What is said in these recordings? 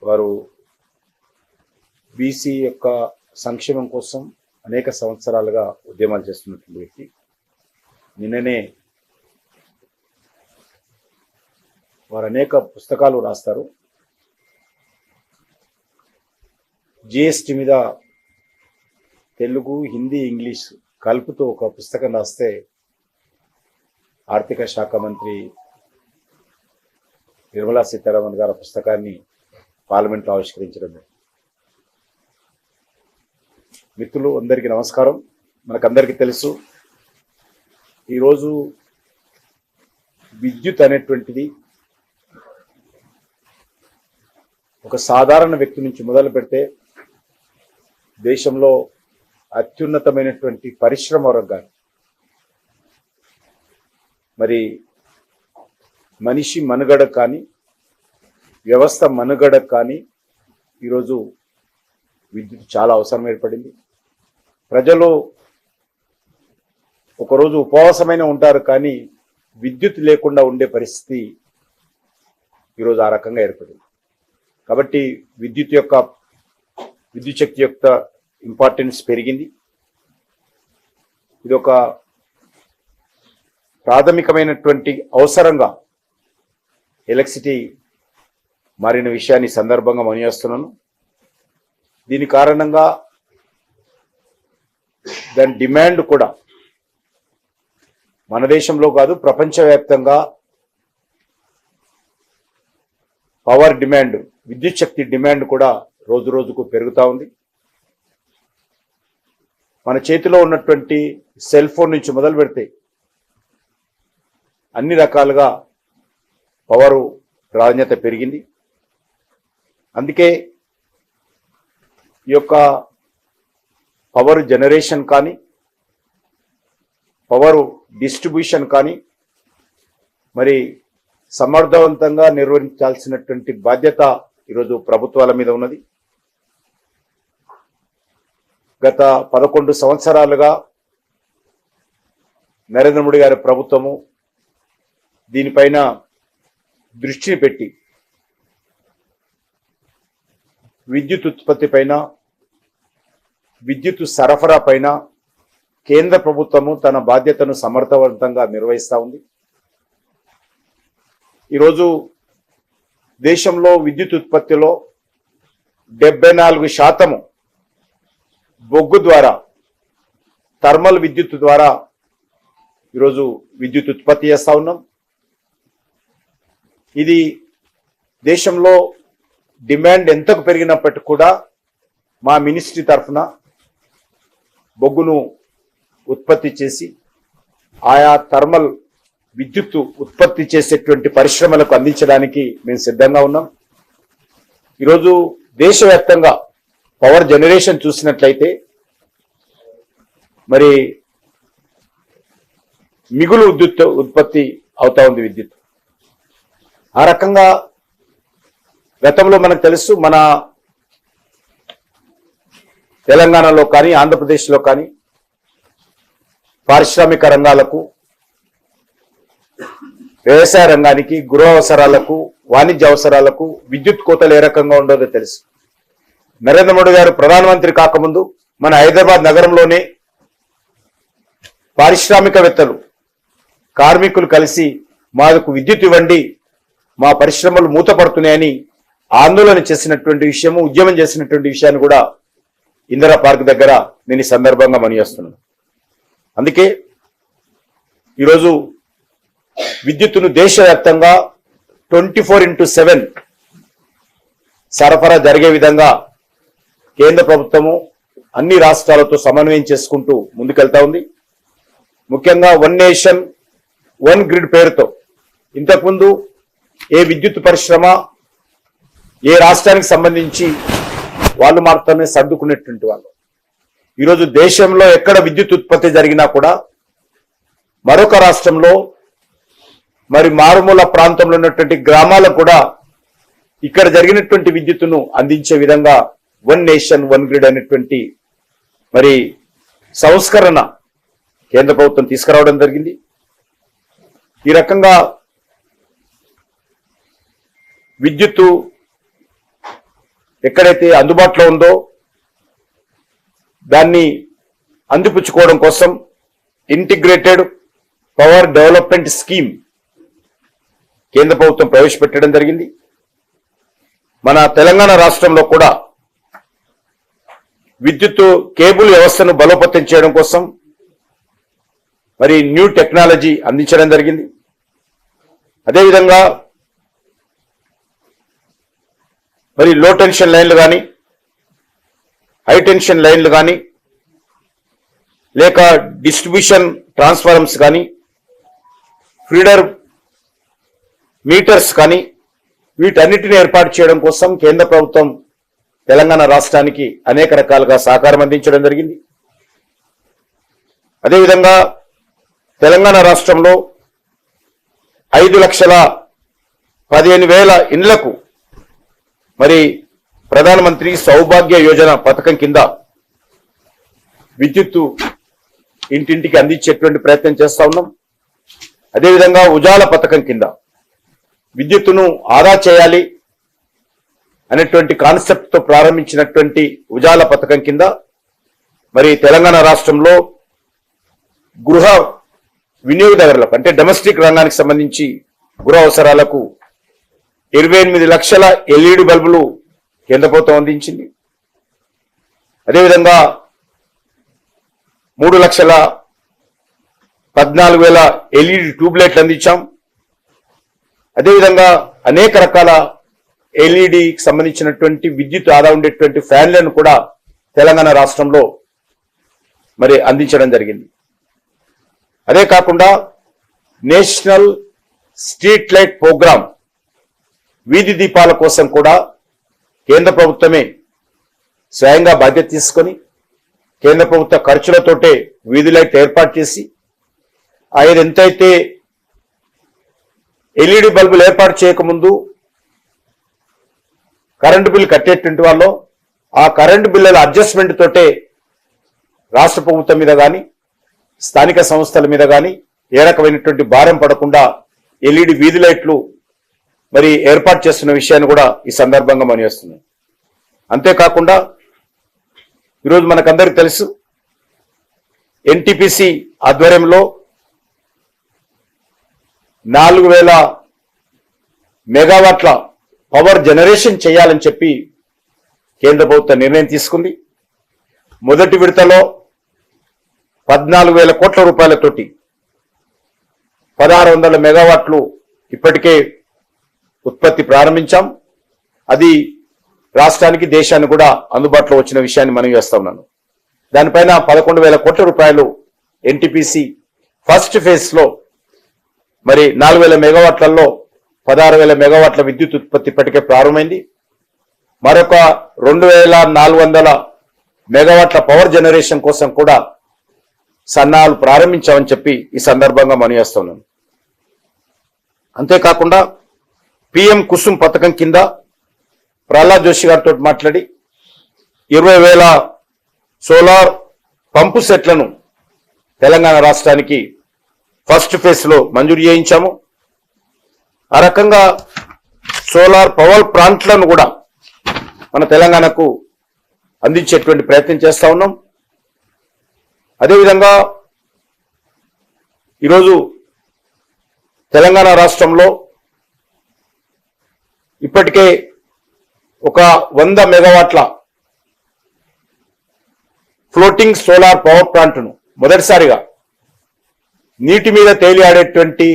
వారు బీసీ యొక్క సంక్షేమం కోసం అనేక సంవత్సరాలుగా ఉద్యమాలు చేస్తున్నటువంటి వ్యక్తి. నిన్ననే వారు అనేక పుస్తకాలు రాస్తారు. జిఎస్టీ మీద తెలుగు, హిందీ, ఇంగ్లీష్ కలుపుతూ ఒక పుస్తకం రాస్తే ఆర్థిక శాఖ మంత్రి నిర్మలా సీతారామన్ గారు పుస్తకాన్ని పార్లమెంట్లో ఆవిష్కరించడం. మిత్రులు అందరికీ నమస్కారం. మనకందరికీ తెలుసు, ఈరోజు విద్యుత్ అనేటువంటిది ఒక సాధారణ వ్యక్తి నుంచి మొదలు పెడితే దేశంలో అత్యున్నతమైనటువంటి పరిశ్రమ రంగాలు, మరి మనిషి మనుగడ కానీ వ్యవస్థ మనుగడ కానీ ఈరోజు విద్యుత్ చాలా అవసరం ఏర్పడింది. ప్రజలు ఒకరోజు ఉపవాసమైన ఉంటారు, కానీ విద్యుత్ లేకుండా ఉండే పరిస్థితి ఈరోజు ఆ రకంగా ఏర్పడింది. కాబట్టి విద్యుత్ శక్తి యొక్క ఇంపార్టెన్స్ పెరిగింది. ఇది ఒక ప్రాథమికమైనటువంటి అవసరంగా ఎలక్ట్రిసిటీ మారిన విషయాన్ని సందర్భంగా మనయేస్తున్నాను. దీని కారణంగా దాని డిమాండ్ కూడా మన దేశంలో కాదు, ప్రపంచవ్యాప్తంగా పవర్ డిమాండ్, విద్యుత్ శక్తి డిమాండ్ కూడా రోజు రోజుకు పెరుగుతూ ఉంది. మన చేతిలో ఉన్నటువంటి సెల్ ఫోన్ నుంచి మొదలు పెడితే అన్ని రకాలుగా పవరు ప్రాధాన్యత పెరిగింది. అందుకే ఈ యొక్క పవర్ జనరేషన్ కానీ పవర్ డిస్ట్రిబ్యూషన్ కానీ మరి సమర్థవంతంగా నిర్వహించాల్సినటువంటి బాధ్యత ఈరోజు ప్రభుత్వాల మీద ఉన్నది. గత 11 సంవత్సరాలుగా నరేంద్ర మోడీ గారి ప్రభుత్వము దీనిపైన దృష్టిని పెట్టి విద్యుత్ ఉత్పత్తి పైన, విద్యుత్ సరఫరా పైన కేంద్ర ప్రభుత్వము తన బాధ్యతను సమర్థవంతంగా నిర్వహిస్తూ ఉంది. ఈరోజు దేశంలో విద్యుత్ ఉత్పత్తిలో 74% బొగ్గు ద్వారా, థర్మల్ విద్యుత్ ద్వారా ఈరోజు విద్యుత్ ఉత్పత్తి చేస్తూ ఉన్నాం. ఇది దేశంలో డిమాండ్ ఎంతకు పెరిగినప్పటికీ కూడా మా మినిస్ట్రీ తరఫున బొగ్గును ఉత్పత్తి చేసి ఆయా థర్మల్ విద్యుత్ ఉత్పత్తి చేసేటువంటి పరిశ్రమలకు అందించడానికి మేము సిద్ధంగా ఉన్నాం. ఈరోజు దేశవ్యాప్తంగా పవర్ జనరేషన్ చూసినట్లయితే మరి మిగులు విద్యుత్ ఉత్పత్తి అవుతా ఉంది విద్యుత్. ఆ రకంగా గతంలో మనకు తెలుసు, మన తెలంగాణలో కానీ ఆంధ్రప్రదేశ్లో కానీ పారిశ్రామిక రంగాలకు, వ్యవసాయ రంగానికి, గృహ అవసరాలకు, వాణిజ్య అవసరాలకు విద్యుత్ కోతలు ఏ రకంగా ఉండదో తెలుసు. నరేంద్ర మోడీ గారు ప్రధానమంత్రి కాకముందు మన హైదరాబాద్ నగరంలోనే పారిశ్రామికవేత్తలు, కార్మికులు కలిసి మాకు విద్యుత్ ఇవ్వండి, మా పరిశ్రమలు మూతపడుతున్నాయని ఆందోళన చేసినటువంటి విషయము, ఉద్యమం చేసినటువంటి విషయాన్ని కూడా ఇందిరా పార్క్ దగ్గర నేను ఈ సందర్భంగా మనయేస్తున్నాను. అందుకే ఈరోజు విద్యుత్తును దేశవ్యాప్తంగా 24/7 సరఫరా జరిగే విధంగా కేంద్ర ప్రభుత్వము అన్ని రాష్ట్రాలతో సమన్వయం చేసుకుంటూ ముందుకెళ్తా ఉంది. ముఖ్యంగా వన్ నేషన్ వన్ గ్రిడ్ పేరుతో ఇంతకుముందు ఏ విద్యుత్ పరిశ్రమ ఏ రాష్ట్రానికి సంబంధించి వాళ్ళు మాత్రమే సర్దుకునేటువంటి వాళ్ళు. ఈరోజు దేశంలో ఎక్కడ విద్యుత్ ఉత్పత్తి జరిగినా కూడా మరొక రాష్ట్రంలో, మరి మారుమూల ప్రాంతంలో ఉన్నటువంటి గ్రామాలకు కూడా ఇక్కడ జరిగినటువంటి విద్యుత్తును అందించే విధంగా వన్ నేషన్ వన్ గ్రిడ్ అనేటువంటి మరి సంస్కరణ కేంద్ర ప్రభుత్వం తీసుకురావడం జరిగింది. ఈ రకంగా విద్యుత్తు ఎక్కడైతే అందుబాటులో ఉందో దాన్ని అందిపుచ్చుకోవడం కోసం ఇంటిగ్రేటెడ్ పవర్ డెవలప్మెంట్ స్కీమ్ కేంద్ర ప్రభుత్వం ప్రవేశపెట్టడం జరిగింది. మన తెలంగాణ రాష్ట్రంలో కూడా విద్యుత్ కేబుల్ వ్యవస్థను బలోపేతం చేయడం కోసం మరి న్యూ టెక్నాలజీ అందించడం జరిగింది. అదేవిధంగా మరి లో టెన్షన్ లైన్లు కానీ హై టెన్షన్ లైన్లు కానీ లేక డిస్ట్రిబ్యూషన్ ట్రాన్స్ఫార్మర్స్ కానీ ఫీడర్ మీటర్స్ కానీ వీటన్నిటిని ఏర్పాటు చేయడం కోసం కేంద్ర ప్రభుత్వం తెలంగాణ రాష్ట్రానికి అనేక రకాలుగా సహకారం అందించడం జరిగింది. అదేవిధంగా తెలంగాణ రాష్ట్రంలో 5,15,000 ఇండ్లకు మరి ప్రధానమంత్రి సౌభాగ్య యోజన పథకం కింద విద్యుత్తు ఇంటింటికి అందించేటువంటి ప్రయత్నం చేస్తా ఉన్నాం. అదేవిధంగా ఉజాల పథకం కింద విద్యుత్తును ఆదా చేయాలి అనేటువంటి కాన్సెప్ట్ తో ప్రారంభించినటువంటి ఉజాల పథకం కింద మరి తెలంగాణ రాష్ట్రంలో గృహ వినియోగదారులకు అంటే డొమెస్టిక్ రంగానికి సంబంధించి గృహ అవసరాలకు 28 లక్షల ఎల్ఈడి బల్బులు కేంద్ర ప్రభుత్వం అందించింది. అదేవిధంగా 3,14,000 ఎల్ఈడి ట్యూబ్లైట్లు అందించాం. అదేవిధంగా అనేక రకాల ఎల్ఈడికి సంబంధించినటువంటి విద్యుత్ ఆదా ఉండేటువంటి ఫ్యాన్లను కూడా తెలంగాణ రాష్ట్రంలో మరి అందించడం జరిగింది. అదే కాకుండా నేషనల్ స్ట్రీట్ లైట్ ప్రోగ్రామ్ వీధి దీపాల కోసం కూడా కేంద్ర ప్రభుత్వమే స్వయంగా బాధ్యత తీసుకొని కేంద్ర ప్రభుత్వ ఖర్చులతోటే వీధి లైట్ ఏర్పాటు చేసి ఆయన ఎంతైతే ఎల్ఈడి బల్బులు ఏర్పాటు చేయకముందు కరెంటు బిల్లు కట్టేటువంటి వాళ్ళు ఆ కరెంటు బిల్లుల అడ్జస్ట్మెంట్ తోటే రాష్ట్ర ప్రభుత్వం మీద కానీ స్థానిక సంస్థల మీద కానీ ఏ రకమైనటువంటి భారం పడకుండా ఎల్ఈడి వీధి లైట్లు మరి ఏర్పాటు చేస్తున్న విషయాన్ని కూడా ఈ సందర్భంగా మనవేస్తున్నాం. అంతేకాకుండా ఈరోజు మనకందరికి తెలుసు ఎన్టీపీసీ ఆధ్వర్యంలో 4,000 మెగావాట్ల పవర్ జనరేషన్ చేయాలని చెప్పి కేంద్ర ప్రభుత్వం నిర్ణయం తీసుకుంది. మొదటి విడతలో 14,000 కోట్ల రూపాయలతోటి 1,600 మెగావాట్లు ఇప్పటికే ఉత్పత్తి ప్రారంభించాం. అది రాష్ట్రానికి దేశానికి కూడా అందుబాటులో వచ్చిన విషయాన్ని మనం చేస్తా ఉన్నాను. దానిపైన 11,000 కోట్ల రూపాయలు ఎన్టీపీసీ ఫస్ట్ ఫేజ్ లో మరి 4,000 మెగావాట్లలో 16,000 మెగావాట్ల విద్యుత్ ఉత్పత్తి ఇప్పటికే ప్రారంభమైంది. మరొక 2,400 మెగావాట్ల పవర్ జనరేషన్ కోసం కూడా సన్నాహాలు ప్రారంభించామని చెప్పి ఈ సందర్భంగా మనయేస్తున్నాను. అంతేకాకుండా పిఎం కుసుమ్ పథకం కింద ప్రహ్లాద్ జోషి గారితో మాట్లాడి 20,000 సోలార్ పంపు సెట్లను తెలంగాణ రాష్ట్రానికి ఫస్ట్ ఫేజ్ లో మంజూరు చేయించాము. ఆ రకంగా సోలార్ పవర్ ప్లాంట్లను కూడా మన తెలంగాణకు అందించేటువంటి ప్రయత్నం చేస్తా ఉన్నాం. అదేవిధంగా ఈరోజు తెలంగాణ రాష్ట్రంలో ఇప్పటికే ఒక 100 మెగావాట్ల ఫ్లోటింగ్ సోలార్ పవర్ ప్లాంట్ను మొదటిసారిగా నీటి మీద తేలి ఆడేటువంటి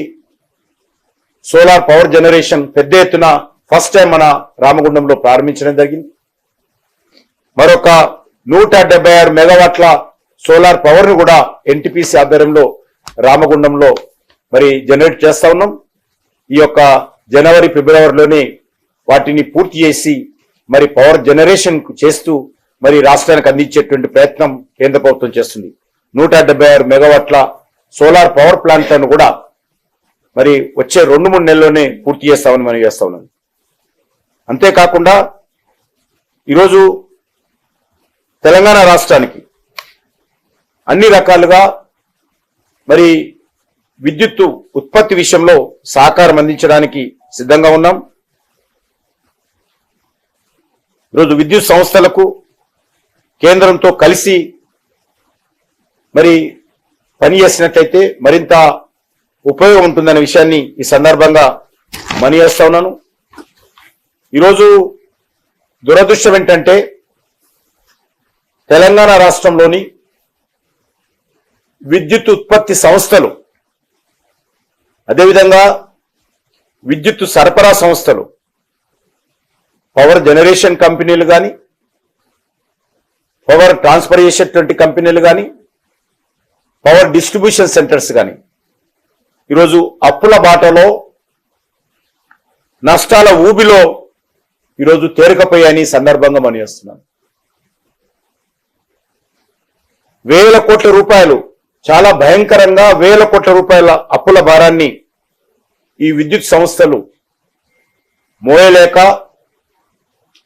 సోలార్ పవర్ జనరేషన్ పెద్ద ఎత్తున ఫస్ట్ టైం మన రామగుండంలో ప్రారంభించడం జరిగింది. మరొక 176 మెగావాట్ల సోలార్ పవర్ ను కూడా ఎన్టీపీసీ ఆధ్వర్యంలో రామగుండంలో మరి జనరేట్ చేస్తా ఉన్నాం. ఈ యొక్క జనవరి ఫిబ్రవరిలోనే వాటిని పూర్తి చేసి మరి పవర్ జనరేషన్ చేస్తూ మరి రాష్ట్రానికి అందించేటువంటి ప్రయత్నం కేంద్ర ప్రభుత్వం చేస్తుంది. 176 మెగావాట్ల సోలార్ పవర్ ప్లాంట్లను కూడా మరి వచ్చే 2-3 నెలల్లోనే పూర్తి చేస్తామని మనం చేస్తా ఉన్నాం. అంతేకాకుండా ఈరోజు తెలంగాణ రాష్ట్రానికి అన్ని రకాలుగా మరి విద్యుత్తు ఉత్పత్తి విషయంలో సహకారం అందించడానికి సిద్ధంగా ఉన్నాం. ఈరోజు విద్యుత్ సంస్థలకు కేంద్రంతో కలిసి మరి పనిచేసినట్లయితే మరింత ఉపయోగం ఉంటుందనే విషయాన్ని ఈ సందర్భంగా మనయేస్తా ఉన్నాను. ఈరోజు దురదృష్టం ఏంటంటే తెలంగాణ రాష్ట్రంలోని విద్యుత్ ఉత్పత్తి సంస్థలు, అదేవిధంగా విద్యుత్ సరఫరా సంస్థలు, పవర్ జనరేషన్ కంపెనీలు కానీ, పవర్ ట్రాన్స్ఫర్ చేసేటువంటి కంపెనీలు కానీ, పవర్ డిస్ట్రిబ్యూషన్ సెంటర్స్ కానీ ఈరోజు అప్పుల బాటలో, నష్టాల ఊబిలో ఈరోజు తేలికపోయాయని సందర్భంగా మనయేస్తున్నాను. వేల కోట్ల రూపాయలు, చాలా భయంకరంగా వేల కోట్ల రూపాయల అప్పుల భారాన్ని ఈ విద్యుత్ సంస్థలు మోయలేక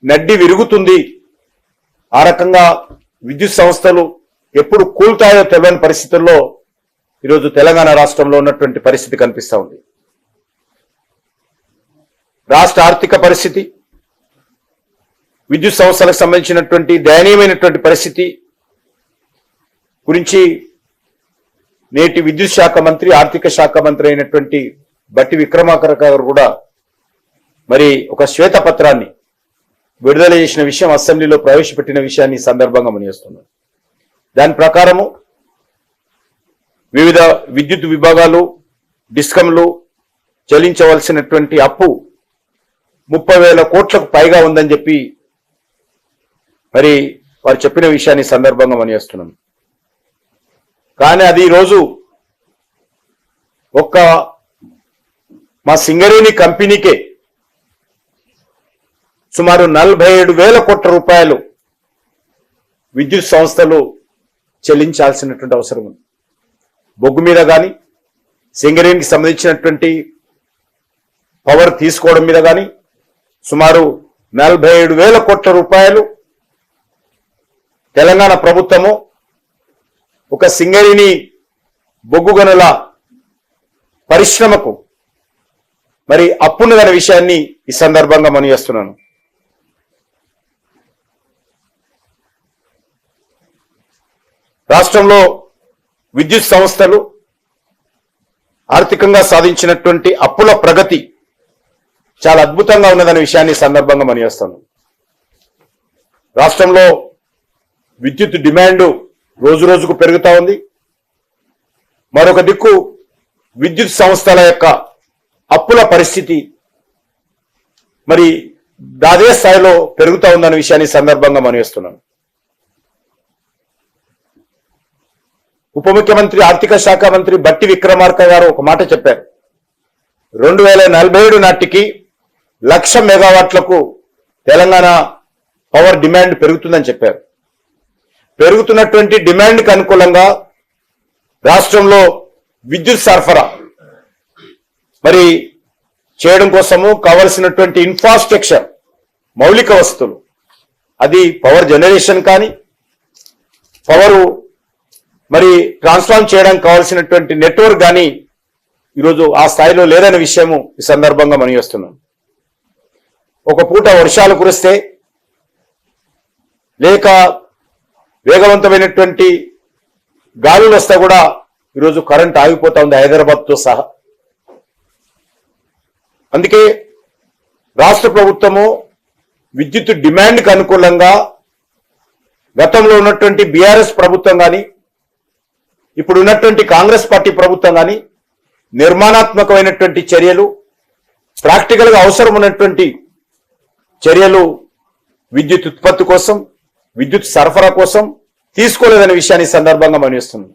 నడ్డి విరుగుతుంది. ఆ రకంగా విద్యుత్ సంస్థలు ఎప్పుడు కూల్తాయో తెలియని పరిస్థితుల్లో ఈరోజు తెలంగాణ రాష్ట్రంలో ఉన్నటువంటి పరిస్థితి కనిపిస్తా ఉంది. రాష్ట్ర ఆర్థిక పరిస్థితి, విద్యుత్ సంస్థలకు సంబంధించినటువంటి దయనీయమైనటువంటి పరిస్థితి గురించి నేటి విద్యుత్ శాఖ మంత్రి, ఆర్థిక శాఖ మంత్రి అయినటువంటి బట్టి విక్రమార్క గారు కూడా మరి ఒక శ్వేతపత్రాన్ని విడుదల చేసిన విషయం, అసెంబ్లీలో ప్రవేశపెట్టిన విషయాన్ని సందర్భంగా మనయేస్తున్నాం. దాని ప్రకారము వివిధ విద్యుత్ విభాగాలు, డిస్కంలు చెల్లించవలసినటువంటి అప్పు 30,000 కోట్లకు పైగా ఉందని చెప్పి మరి వారు చెప్పిన విషయాన్ని సందర్భంగా మనయేస్తున్నాం. కానీ అది ఈరోజు ఒక్క మా సింగరేణి కంపెనీకే సుమారు 47,000 కోట్ల రూపాయలు విద్యుత్ సంస్థలు చెల్లించాల్సినటువంటి అవసరం ఉంది. బొగ్గు మీద కానీ, సింగరేణికి సంబంధించినటువంటి పవర్ తీసుకోవడం మీద కానీ సుమారు 47,000 కోట్ల రూపాయలు తెలంగాణ ప్రభుత్వము ఒక సింగరేణి బొగ్గు గనుల పరిశ్రమకు మరి అప్పున్నదనే విషయాన్ని ఈ సందర్భంగా మనయేస్తున్నాను. రాష్ట్రంలో విద్యుత్ సంస్థలు ఆర్థికంగా సాధించినటువంటి అప్పుల ప్రగతి చాలా అద్భుతంగా ఉన్నదనే విషయాన్ని సందర్భంగా మనయేస్తాను. రాష్ట్రంలో విద్యుత్ డిమాండ్ రోజు రోజుకు పెరుగుతా ఉంది. మరొక దిక్కు విద్యుత్ సంస్థల యొక్క అప్పుల పరిస్థితి మరి అదే స్థాయిలో పెరుగుతా ఉందనే విషయాన్ని సందర్భంగా మనయేస్తున్నాను. ఉప ముఖ్యమంత్రి, ఆర్థిక శాఖ మంత్రి బట్టి విక్రమార్క గారు ఒక మాట చెప్పారు. 2047 నాటికి 1,00,000 మెగావాట్లకు తెలంగాణ పవర్ డిమాండ్ పెరుగుతుందని చెప్పారు. పెరుగుతున్నటువంటి డిమాండ్కి అనుకూలంగా రాష్ట్రంలో విద్యుత్ సరఫరా మరి చేయడం కోసము కావలసినటువంటి ఇన్ఫ్రాస్ట్రక్చర్, మౌలిక వస్తువులు, అది పవర్ జనరేషన్ కానీ, పవరు మరి ట్రాన్స్ఫార్మ్ చేయడానికి కావాల్సినటువంటి నెట్వర్క్ కానీ ఈరోజు ఆ స్థాయిలో లేదనే విషయము ఈ సందర్భంగా మనయేస్తున్నాం. ఒక పూట వర్షాలు కురిస్తే లేక వేగవంతమైనటువంటి గాలులు వస్తే కూడా ఈరోజు కరెంట్ ఆగిపోతా ఉంది హైదరాబాద్తో సహా. అందుకే రాష్ట్ర ప్రభుత్వము విద్యుత్ డిమాండ్కి అనుకూలంగా గతంలో ఉన్నటువంటి బీఆర్ఎస్ ప్రభుత్వం కానీ, ఇప్పుడు ఉన్నటువంటి కాంగ్రెస్ పార్టీ ప్రభుత్వం కానీ నిర్మాణాత్మకమైనటువంటి చర్యలు, ప్రాక్టికల్గా అవసరం ఉన్నటువంటి చర్యలు విద్యుత్ ఉత్పత్తి కోసం, విద్యుత్ సరఫరా కోసం తీసుకోలేదనే విషయాన్ని సందర్భంగా మనయేస్తున్నాం.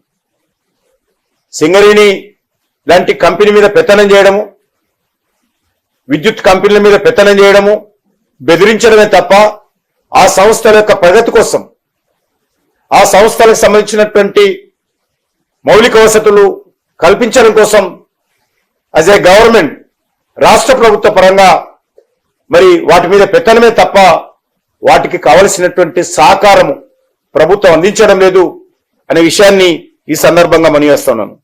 సింగరేణి లాంటి కంపెనీ మీద పెత్తనం చేయడము, విద్యుత్ కంపెనీల మీద పెత్తనం చేయడము, బెదిరించడమే తప్ప ఆ సంస్థల యొక్క ప్రగతి కోసం, ఆ సంస్థలకు సంబంధించినటువంటి మౌలిక వసతులు కల్పించడం కోసం యాజ్ ఏ గవర్నమెంట్, రాష్ట్ర ప్రభుత్వ పరంగా మరి వాటి మీద పెత్తనమే తప్ప వాటికి కావలసినటువంటి సహకారము ప్రభుత్వం అందించడం లేదు అనే విషయాన్ని ఈ సందర్భంగా మనయేస్తున్నాను.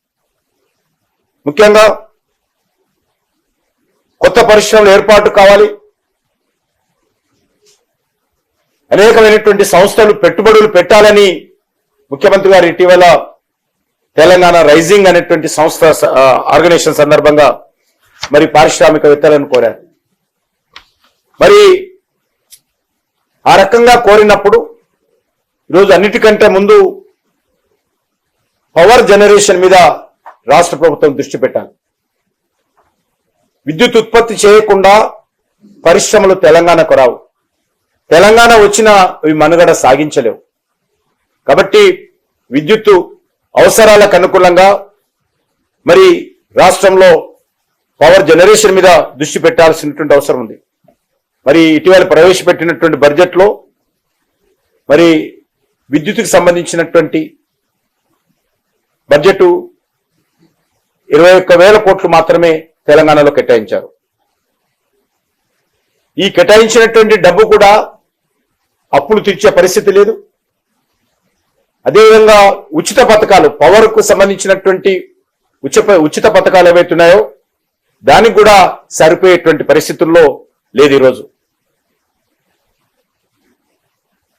ముఖ్యంగా కొత్త పరిశ్రమల ఏర్పాటు కావాలి, అనేకమైనటువంటి సంస్థలు పెట్టుబడులు పెట్టాలని ముఖ్యమంత్రి గారు ఇటీవల తెలంగాణ రైజింగ్ అనేటువంటి సంస్థ ఆర్గనైజేషన్ సందర్భంగా మరి పారిశ్రామికవేత్తలను కోరారు. మరి ఆ రకంగా కోరినప్పుడు ఈరోజు అన్నిటికంటే ముందు పవర్ జనరేషన్ మీద రాష్ట్ర ప్రభుత్వం దృష్టి పెట్టాలి. విద్యుత్ ఉత్పత్తి చేయకుండా పరిశ్రమలు తెలంగాణకు రావు. తెలంగాణ వచ్చిన ఇవి మనుగడ సాగించలేవు. కాబట్టి విద్యుత్తు అవసరాలకు అనుకూలంగా మరి రాష్ట్రంలో పవర్ జనరేషన్ మీద దృష్టి పెట్టాల్సినటువంటి అవసరం ఉంది. మరి ఇటీవల ప్రవేశపెట్టినటువంటి బడ్జెట్లో మరి విద్యుత్తుకు సంబంధించినటువంటి బడ్జెట్ 21,000 కోట్లు మాత్రమే తెలంగాణలో కేటాయించారు. ఈ కేటాయించినటువంటి డబ్బు కూడా అప్పులు తీర్చే పరిస్థితి లేదు. అదేవిధంగా ఉచిత పథకాలు, పవర్ కు సంబంధించినటువంటి ఉచిత పథకాలు ఏవైతున్నాయో దానికి కూడా సరిపోయేటువంటి పరిస్థితుల్లో లేదు ఈరోజు.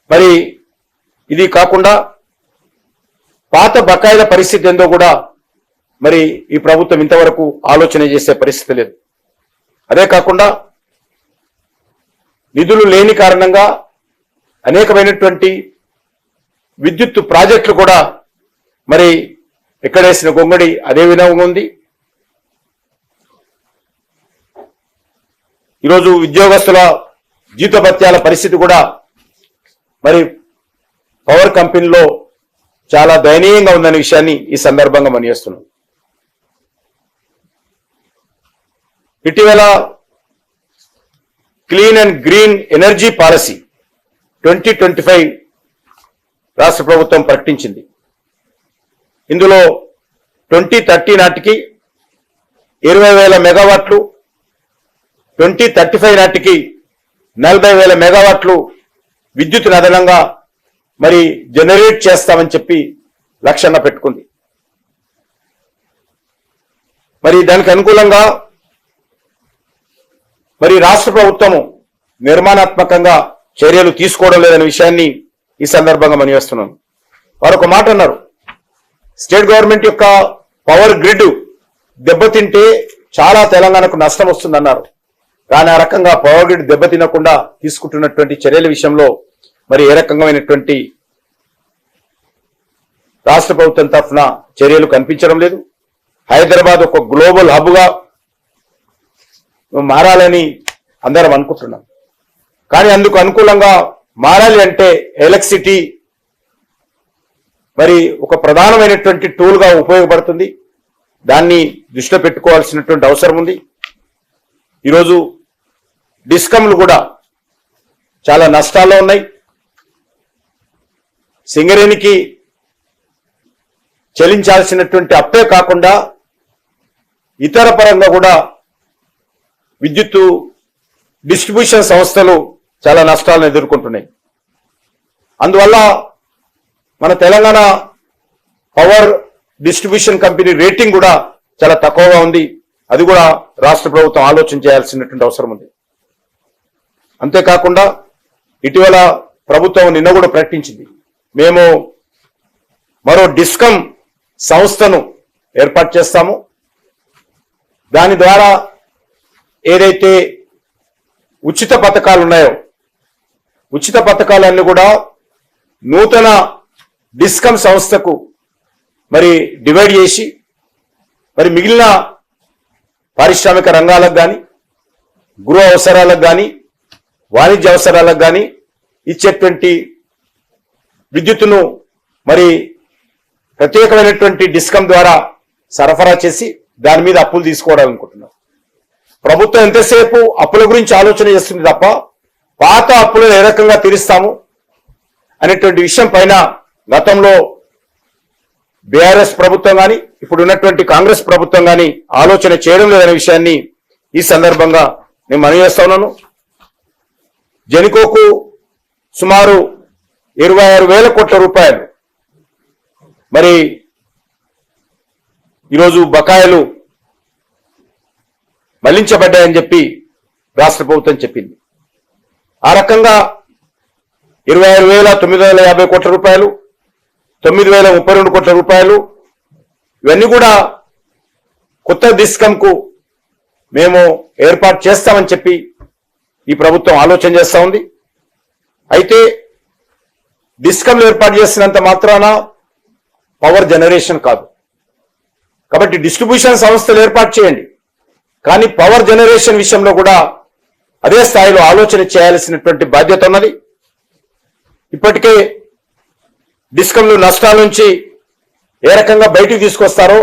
మరి ఇది కాకుండా పాత బకాయిల పరిస్థితి ఏందో కూడా మరి ఈ ప్రభుత్వం ఇంతవరకు ఆలోచన చేసే పరిస్థితి లేదు. అదే కాకుండా నిధులు లేని కారణంగా అనేకమైనటువంటి విద్యుత్ ప్రాజెక్టులు కూడా మరి ఎక్కడేసిన గొంగడి అదే విధంగా ఉంది. ఈరోజు ఉద్యోగస్తుల జీతభత్యాల పరిస్థితి కూడా మరి పవర్ కంపెనీలో చాలా దయనీయంగా ఉందనే విషయాన్ని ఈ సందర్భంగా మనం చేస్తున్నాం. ఇటీవల clean and green energy policy 2025 రాష్ట్ర ప్రభుత్వం ప్రకటించింది. ఇందులో 2030 నాటికి 20,000 మెగావాట్లు, 2035 నాటికి 40,000 మెగావాట్లు విద్యుత్ అదనంగా మరి జనరేట్ చేస్తామని చెప్పి లక్ష్యంగా పెట్టుకుంది. మరి దానికి అనుకూలంగా మరి రాష్ట్ర ప్రభుత్వము నిర్మాణాత్మకంగా చర్యలు తీసుకోవడం లేదనే విషయాన్ని ఈ సందర్భంగా మనం చేస్తున్నాం. వారు ఒక మాట అన్నారు, స్టేట్ గవర్నమెంట్ యొక్క పవర్ గ్రిడ్ దెబ్బతింటే చాలా తెలంగాణకు నష్టం వస్తుందన్నారు. కానీ ఆ రకంగా పవర్ గ్రిడ్ దెబ్బతినకుండా తీసుకుంటున్నటువంటి చర్యల విషయంలో మరి ఏ రకమైనటువంటి రాష్ట్ర ప్రభుత్వం తరఫున చర్యలు కనిపించడం లేదు. హైదరాబాద్ ఒక గ్లోబల్ హబ్గా మారాలని అందరం అనుకుంటున్నాం. కానీ అందుకు అనుకూలంగా మారాలి అంటే ఎలక్ట్రిసిటీ మరి ఒక ప్రధానమైనటువంటి టూల్గా ఉపయోగపడుతుంది. దాన్ని దృష్టిలో పెట్టుకోవాల్సినటువంటి అవసరం ఉంది. ఈరోజు డిస్కమ్లు కూడా చాలా నష్టాల్లో ఉన్నాయి. సింగరేణికి చెల్లించాల్సినటువంటి అప్పే కాకుండా ఇతర పరంగా కూడా విద్యుత్తు డిస్ట్రిబ్యూషన్ సంస్థలు చాలా నష్టాలను ఎదుర్కొంటున్నాయి. అందువల్ల మన Telangana power distribution company rating కూడా చాలా తక్కువగా ఉంది. అది కూడా రాష్ట్ర ప్రభుత్వం ఆలోచన చేయాల్సినటువంటి అవసరం ఉంది. అంతేకాకుండా ఇటీవల ప్రభుత్వం నిన్న కూడా ప్రకటించింది, మేము మరో డిస్కమ్ సంస్థను ఏర్పాటు చేస్తాము. దాని ద్వారా ఏదైతే ఉచిత పథకాలు ఉన్నాయో ఉచిత పథకాలన్నీ కూడా నూతన డిస్కమ్ సంస్థకు మరి డివైడ్ చేసి మరి మిగిలిన పారిశ్రామిక రంగాలకు కానీ గృహ అవసరాలకు కానీ వాణిజ్య అవసరాలకు కానీ ఇచ్చేటువంటి విద్యుత్తును మరి ప్రత్యేకమైనటువంటి డిస్కమ్ ద్వారా సరఫరా చేసి దాని మీద అప్పులు తీసుకోవాలనుకుంటున్నాం. ప్రభుత్వం ఎంతసేపు అప్పుల గురించి ఆలోచన చేస్తుంది తప్ప పాత అప్పులను ఏ రకంగా తీరుస్తాము అనేటువంటి విషయం పైన గతంలో బీఆర్ఎస్ ప్రభుత్వం కానీ ఇప్పుడు ఉన్నటువంటి కాంగ్రెస్ ప్రభుత్వం కానీ ఆలోచన చేయడం లేదనే విషయాన్ని ఈ సందర్భంగా నేను మనవి చేస్తా ఉన్నాను. జెన్కోకు సుమారు 26,000 కోట్ల రూపాయలు మరి ఈరోజు బకాయిలు మళ్లించబడ్డాయని చెప్పి రాష్ట్ర ప్రభుత్వం చెప్పింది. ఆ రకంగా 26,950 కోట్ల రూపాయలు, 9,032 కోట్ల రూపాయలు, ఇవన్నీ కూడా కొత్త డిస్కంకు మేము ఏర్పాటు చేస్తామని చెప్పి ఈ ప్రభుత్వం ఆలోచన చేస్తా ఉంది. అయితే డిస్కంలు ఏర్పాటు చేసినంత మాత్రాన పవర్ జనరేషన్ కాదు. కాబట్టి డిస్ట్రిబ్యూషన్ సంస్థలు ఏర్పాటు చేయండి, కానీ పవర్ జనరేషన్ విషయంలో కూడా అదే స్థాయిలో ఆలోచన చేయాల్సినటువంటి బాధ్యత ఉన్నది. ఇప్పటికే డిస్కంలు నష్టాల నుంచి ఏ రకంగా బయటికి తీసుకొస్తారో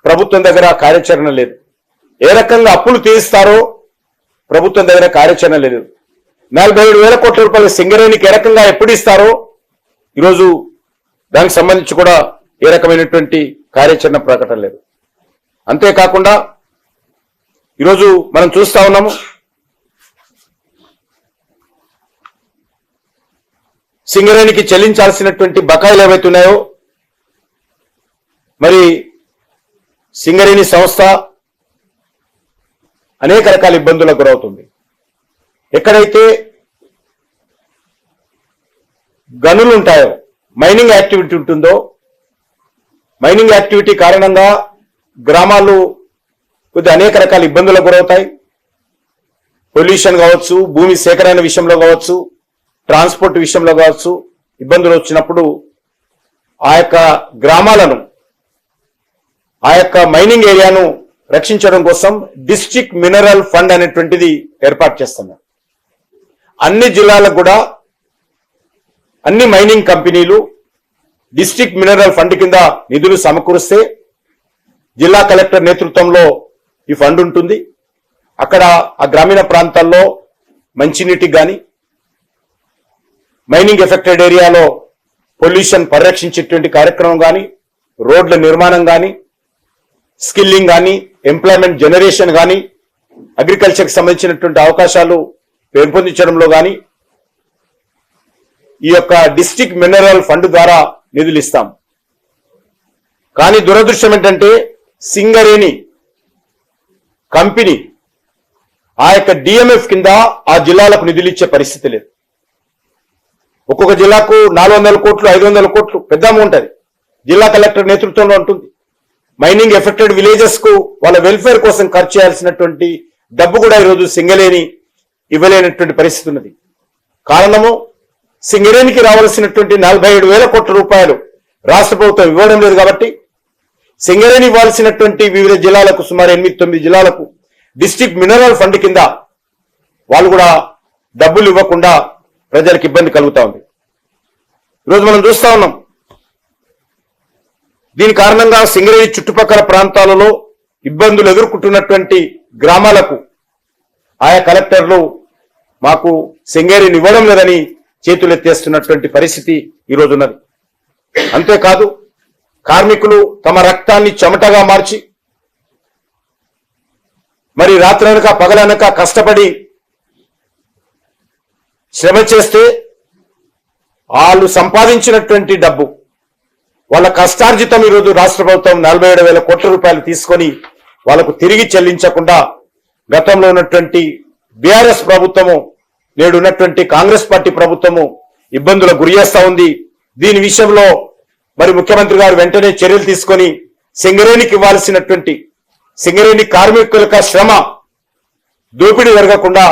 ప్రభుత్వం దగ్గర కార్యాచరణ లేదు. ఏ రకంగా అప్పులు తీరుస్తారో ప్రభుత్వం దగ్గర కార్యాచరణ లేదు. 47,000 కోట్ల రూపాయల సింగరేణికి ఏ రకంగా ఎప్పుడు ఇస్తారో ఈరోజు దానికి సంబంధించి కూడా ఏ రకమైనటువంటి కార్యాచరణ ప్రకటన లేదు. అంతేకాకుండా ఈరోజు మనం చూస్తా ఉన్నాము, సింగరేణికి చెల్లించాల్సినటువంటి బకాయిలు ఏవైతే ఉన్నాయో, మరి సింగరేణి సంస్థ అనేక రకాల ఇబ్బందులకు గురవుతుంది. ఎక్కడైతే గనులు ఉంటాయో, మైనింగ్ యాక్టివిటీ ఉంటుందో, మైనింగ్ యాక్టివిటీ కారణంగా గ్రామాలు కొద్ది అనేక రకాల ఇబ్బందులకు గురవుతాయి. పొల్యూషన్ కావచ్చు, భూమి సేకరణ విషయంలో కావచ్చు, ట్రాన్స్పోర్ట్ విషయంలో కావచ్చు, ఇబ్బందులు వచ్చినప్పుడు ఆ యొక్క గ్రామాలను, ఆ యొక్క మైనింగ్ ఏరియాను రక్షించడం కోసం డిస్ట్రిక్ట్ మినరల్ ఫండ్ అనేటువంటిది ఏర్పాటు చేస్తున్నారు. అన్ని జిల్లాలకు కూడా అన్ని మైనింగ్ కంపెనీలు డిస్ట్రిక్ట్ మినరల్ ఫండ్ కింద నిధులు సమకూరిస్తే జిల్లా కలెక్టర్ నేతృత్వంలో ఈ ఫండ్ ఉంటుంది. అక్కడ ఆ గ్రామీణ ప్రాంతాల్లో మంచినీటికి కానీ, మైనింగ్ ఎఫెక్టెడ్ ఏరియాలో పొల్యూషన్ పరిరక్షించేటువంటి కార్యక్రమం కానీ, రోడ్ల నిర్మాణం కానీ, స్కిల్లింగ్ కానీ, ఎంప్లాయ్మెంట్ జనరేషన్ కానీ, అగ్రికల్చర్కి సంబంధించినటువంటి అవకాశాలు పెంపొందించడంలో కానీ ఈ యొక్క డిస్ట్రిక్ట్ మినరల్ ఫండ్ ద్వారా నిధులు ఇస్తాం. కానీ దురదృష్టం ఏంటంటే సింగరేణి కంపెనీ ఆ యొక్క డిఎంఎఫ్ కింద ఆ జిల్లాలకు నిధులు ఇచ్చే పరిస్థితి లేదు. ఒక్కొక్క జిల్లాకు 400 కోట్లు 500 కోట్లు పెద్ద అమౌంట్ అది జిల్లా కలెక్టర్ నేతృత్వంలో ఉంటుంది. మైనింగ్ ఎఫెక్టెడ్ విలేజెస్ కు వాళ్ళ వెల్ఫేర్ కోసం ఖర్చు చేయాల్సినటువంటి డబ్బు కూడా ఈరోజు సింగరేణి ఇవ్వలేనటువంటి పరిస్థితి ఉన్నది. కారణము సింగరేణికి రావాల్సినటువంటి 47,000 కోట్ల రూపాయలు రాష్ట్ర ప్రభుత్వం ఇవ్వడం లేదు. కాబట్టి సింగరేణి ఇవ్వాల్సినటువంటి వివిధ జిల్లాలకు, సుమారు 8-9 జిల్లాలకు డిస్ట్రిక్ట్ మినరల్ ఫండ్ కింద వాళ్ళు కూడా డబ్బులు ఇవ్వకుండా ప్రజలకు ఇబ్బంది కలుగుతా ఉంది. ఈరోజు మనం చూస్తా ఉన్నాం, దీని కారణంగా సింగరేణి చుట్టుపక్కల ప్రాంతాలలో ఇబ్బందులు ఎదుర్కొంటున్నటువంటి గ్రామాలకు ఆయా కలెక్టర్లు మాకు సింగరేణి ఇవ్వడం లేదని చేతులెత్తేస్తున్నటువంటి పరిస్థితి ఈరోజు ఉన్నది. అంతేకాదు కార్మికులు తమ రక్తాన్ని చెమటగా మార్చి మరి రాత్రనక పగలనక కష్టపడి శ్రమ చేస్తే వాళ్ళు సంపాదించినటువంటి డబ్బు, వాళ్ళ కష్టార్జితం ఈరోజు రాష్ట్ర ప్రభుత్వం 47,000 కోట్ల రూపాయలు తీసుకొని వాళ్లకు తిరిగి చెల్లించకుండా గతంలో ఉన్నటువంటి బీఆర్ఎస్ ప్రభుత్వము, నేడు ఉన్నటువంటి కాంగ్రెస్ పార్టీ ప్రభుత్వము ఇబ్బందులకు గురి చేస్తా ఉంది. దీని విషయంలో మరి ముఖ్యమంత్రి గారు వెంటనే చర్యలు తీసుకొని సింగరేణికి ఇవ్వాల్సినటువంటి, సింగరేణి కార్మికుల శ్రమ దోపిడీ జరగకుండా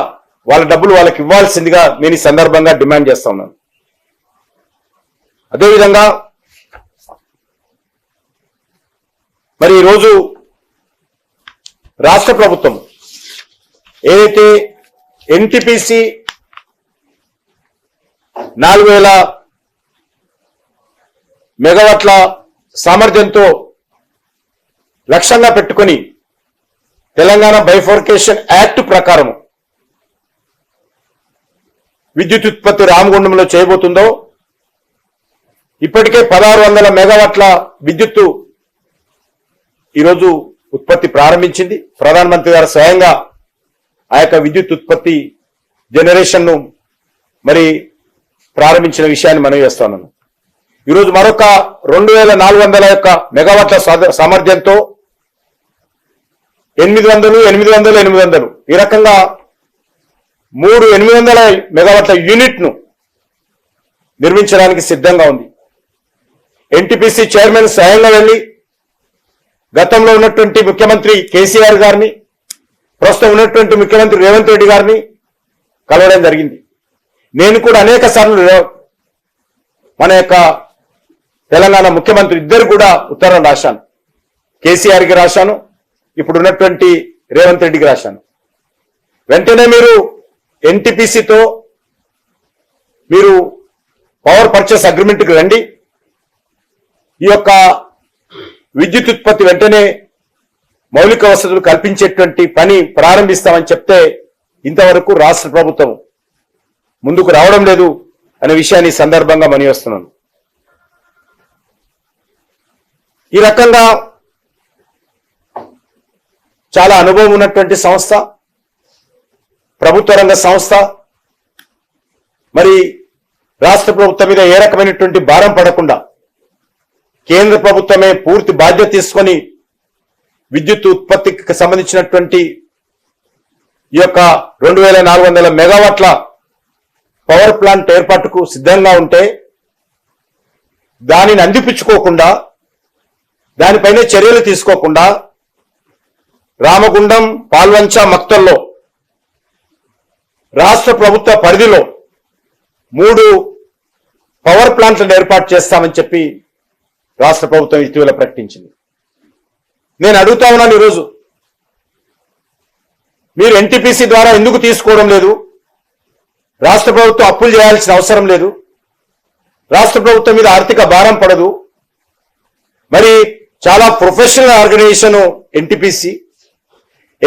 వాళ్ళ డబ్బులు వాళ్ళకి ఇవ్వాల్సిందిగా నేను ఈ సందర్భంగా డిమాండ్ చేస్తా ఉన్నాను. అదేవిధంగా మరి ఈరోజు రాష్ట్ర ప్రభుత్వం ఏదైతే ఎన్టీపీసీ 4,000 మెగావాట్ల సామర్థ్యంతో లక్ష్యంగా పెట్టుకొని తెలంగాణ బైఫోర్కేషన్ యాక్ట్ ప్రకారం విద్యుత్ ఉత్పత్తి రామగుండంలో చేయబోతుందో, ఇప్పటికే 1,600 మెగావాట్ల విద్యుత్తు ఈరోజు ఉత్పత్తి ప్రారంభించింది. ప్రధానమంత్రి గారు స్వయంగా ఆ యొక్క విద్యుత్ ఉత్పత్తి జనరేషన్ ను మరి ప్రారంభించిన విషయాన్ని మనం చేస్తున్నాను. ఈరోజు మరొక 2,400 యొక్క మెగావాట్ల సామర్థ్యంతో 800 ఈ రకంగా 3 800 మెగావాట్ల యూనిట్ ను నిర్మించడానికి సిద్ధంగా ఉంది. ఎన్టీపీసీ చైర్మన్ స్వయంగా వెళ్లి గతంలో ఉన్నటువంటి ముఖ్యమంత్రి కేసీఆర్ గారిని, ప్రస్తుతం ఉన్నటువంటి ముఖ్యమంత్రి రేవంత్ రెడ్డి గారిని కలవడం జరిగింది. నేను కూడా అనేక సార్లు మన యొక్క తెలంగాణ ముఖ్యమంత్రి ఇద్దరు కూడా ఉత్తరం రాశాను. కేసీఆర్కి రాశాను, ఇప్పుడు ఉన్నటువంటి రేవంత్ రెడ్డికి రాశాను. వెంటనే మీరు ఎన్టీపీసీతో మీరు పవర్ పర్చేస్ అగ్రిమెంట్కి రండి, ఈ యొక్క విద్యుత్ ఉత్పత్తి వెంటనే మౌలిక వసతులు కల్పించేటువంటి పని ప్రారంభిస్తామని చెప్తే ఇంతవరకు రాష్ట్ర ప్రభుత్వం ముందుకు రావడం లేదు అనే విషయాన్ని సందర్భంగా మనవిస్తున్నాను. ఈ రకంగా చాలా అనుభవం ఉన్నటువంటి సంస్థ, ప్రభుత్వ రంగ సంస్థ, మరి రాష్ట్ర ప్రభుత్వం మీద ఏ రకమైనటువంటి భారం పడకుండా కేంద్ర ప్రభుత్వమే పూర్తి బాధ్యత తీసుకొని విద్యుత్ ఉత్పత్తికి సంబంధించినటువంటి ఈ యొక్క 2400 మెగావాట్ల పవర్ ప్లాంట్ ఏర్పాటుకు సిద్ధంగా ఉంటే దానిని అందిపుచ్చుకోకుండా, దానిపైన చర్యలు తీసుకోకుండా రామగుండం, పాల్వంచ, మక్తల్లో రాష్ట్ర ప్రభుత్వ పరిధిలో 3 పవర్ ప్లాంట్లను ఏర్పాటు చేస్తామని చెప్పి రాష్ట్ర ప్రభుత్వం ఇటీవల ప్రకటించింది. నేను అడుగుతా ఉన్నాను, ఈరోజు మీరు ఎన్టీపీసీ ద్వారా ఎందుకు తీసుకోవడం లేదు? రాష్ట్ర ప్రభుత్వం అప్పులు చేయాల్సిన అవసరం లేదు, రాష్ట్ర ప్రభుత్వం మీద ఆర్థిక భారం పడదు. మరి చాలా ప్రొఫెషనల్ ఆర్గనైజేషన్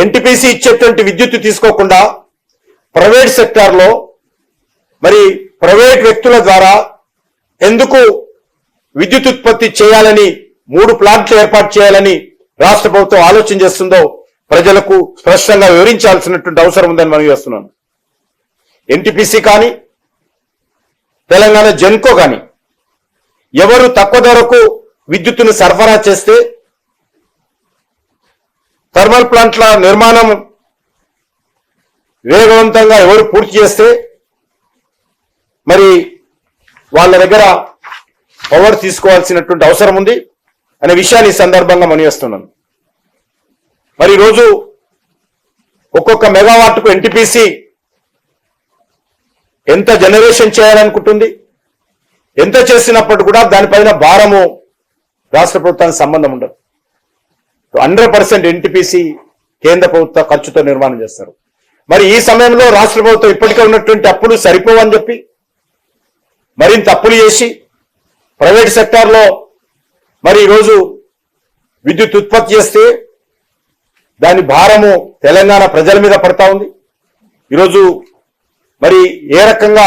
ఎన్టీపీసీ ఇచ్చేటువంటి విద్యుత్ తీసుకోకుండా ప్రైవేట్ సెక్టార్లో మరి ప్రైవేట్ వ్యక్తుల ద్వారా ఎందుకు విద్యుత్ ఉత్పత్తి చేయాలని, 3 ప్లాంట్లు ఏర్పాటు చేయాలని రాష్ట్ర ప్రభుత్వం ఆలోచన చేస్తుందో ప్రజలకు స్పష్టంగా వివరించాల్సినటువంటి అవసరం ఉందని మనం చేస్తున్నాను. ఎన్టీపీసీ కానీ తెలంగాణ జెన్కో కానీ ఎవరు తక్కువ ధరకు విద్యుత్తును సరఫరా చేస్తే, థర్మల్ ప్లాంట్ల నిర్మాణం వేగవంతంగా ఎవరు పూర్తి చేస్తే మరి వాళ్ళ దగ్గర పవర్ తీసుకోవాల్సినటువంటి అవసరం ఉంది అనే విషయాన్ని ఈ సందర్భంగా మనవిస్తున్నాను. మరి ఈరోజు ఒక్కొక్క మెగావాట్కు ఎన్టీపీసీ ఎంత జనరేషన్ చేయాలనుకుంటుంది, ఎంత చేసినప్పటికీ కూడా దానిపైన భారము రాష్ట్ర ప్రభుత్వానికి సంబంధం ఉండదు. 100% ఎన్టీపీసీ కేంద్ర ప్రభుత్వ ఖర్చుతో నిర్మాణం చేస్తారు. మరి ఈ సమయంలో రాష్ట్ర ప్రభుత్వం ఇప్పటికే ఉన్నటువంటి అప్పులు సరిపోవని చెప్పి మరింత అప్పులు చేసి ప్రైవేట్ సెక్టార్లో మరి ఈరోజు విద్యుత్ ఉత్పత్తి చేస్తే దాని భారము తెలంగాణ ప్రజల మీద పడతా ఉంది. ఈరోజు మరి ఏ రకంగా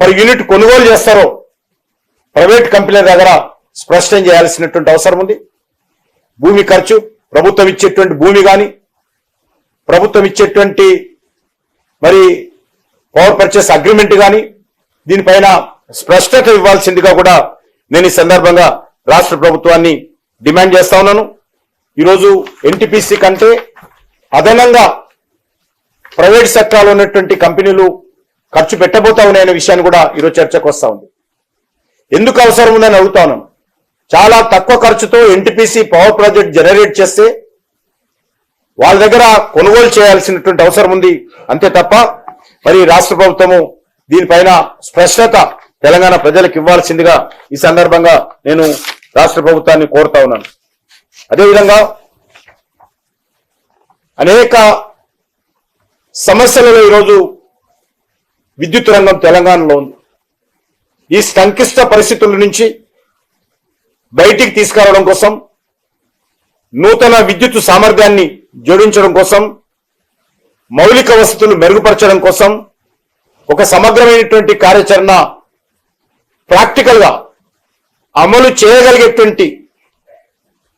పర్ యూనిట్ కొనుగోలు చేస్తారో ప్రైవేట్ కంపెనీల దగ్గర స్పష్టం చేయాల్సినటువంటి అవసరం ఉంది. భూమి ఖర్చు, ప్రభుత్వం ఇచ్చేటువంటి భూమి కానీ, ప్రభుత్వం ఇచ్చేటువంటి మరి పవర్ పర్చేస్ అగ్రిమెంట్ కానీ దీనిపైన స్పష్టత ఇవ్వాల్సిందిగా కూడా నేను ఈ సందర్భంగా రాష్ట్ర ప్రభుత్వాన్ని డిమాండ్ చేస్తా ఉన్నాను. ఈరోజు ఎన్టీపీసీ కంటే అదనంగా ప్రైవేట్ సెక్టార్లో ఉన్నటువంటి కంపెనీలు ఖర్చు పెట్టబోతా ఉన్నాయనే విషయాన్ని కూడా ఈరోజు చర్చకు వస్తా ఉంది. ఎందుకు అవసరం ఉందని అడుగుతా ఉన్నాను. చాలా తక్కువ ఖర్చుతో ఎన్టీపీసీ పవర్ ప్రాజెక్ట్ జనరేట్ చేస్తే వాళ్ళ దగ్గర కొనుగోలు చేయాల్సినటువంటి అవసరం ఉంది, అంతే తప్ప మరి రాష్ట్ర ప్రభుత్వము దీనిపైన స్పష్టత తెలంగాణ ప్రజలకు ఇవ్వాల్సిందిగా ఈ సందర్భంగా నేను రాష్ట్ర ప్రభుత్వాన్ని కోరుతా ఉన్నాను. అదేవిధంగా అనేక సమస్యలలో ఈరోజు విద్యుత్ రంగం తెలంగాణలో ఉంది. ఈ సంక్లిష్ట పరిస్థితుల నుంచి బయటికి తీసుకురావడం కోసం, నూతన విద్యుత్ సామర్థ్యాన్ని జోడించడం కోసం, మౌలిక వసతులు మెరుగుపరచడం కోసం ఒక సమగ్రమైనటువంటి కార్యాచరణ ప్రాక్టికల్ గా అమలు చేయగలిగేటువంటి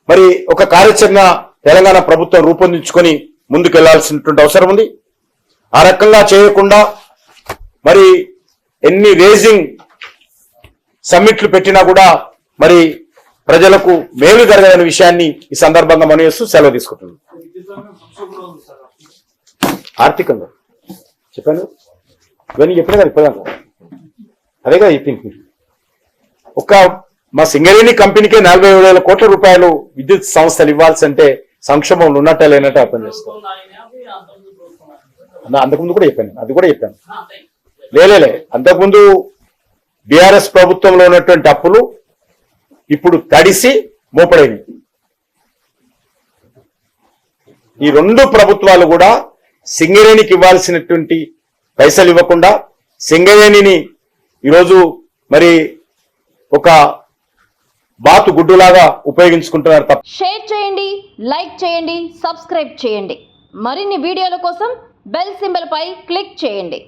మరి ఒక కార్యాచరణ తెలంగాణ ప్రభుత్వం రూపొందించుకొని ముందుకు వెళ్లాల్సినటువంటి అవసరం ఉంది. ఆ రకంగా చేయకుండా మరి ఎన్ని రేజింగ్ సమ్మిట్లు పెట్టినా కూడా మరి ప్రజలకు మేలు జరగదనే విషయాన్ని ఈ సందర్భంగా మనం చేస్తూ సెలవు తీసుకుంటున్నాం. ఆర్థికంగా చెప్పాను, ఇవన్నీ చెప్పినా కదా ఇప్పటిదాకా అదేగా చెప్పింది. ఒక మా సింగరేణి కంపెనీకే 47,000 కోట్ల రూపాయలు విద్యుత్ సంస్థలు ఇవ్వాల్సి అంటే సంక్షోభంలో ఉన్నట్టే లేనట్టు అర్థం చేసుకో. అంతకుముందు కూడా చెప్పాను, అది కూడా చెప్పాను. లేలే అంతకుముందు బీఆర్ఎస్ ప్రభుత్వంలో ఉన్నటువంటి అప్పులు ఇప్పుడు తడిసి మోపడైనవి. ఈ రెండు ప్రభుత్వాలు కూడా సింగరేణికి ఇవ్వాల్సినటువంటి పైసలు ఇవ్వకుండా సింగరేణిని ఈరోజు మరి ఒక బాతు గుడ్డులాగా ఉపయోగించుకుంటున్నారు తప్ప. షేర్ చేయండి, లైక్ చేయండి, సబ్స్క్రైబ్ చేయండి. మరిన్ని వీడియోల కోసం బెల్ సింబల్ పై క్లిక్ చేయండి.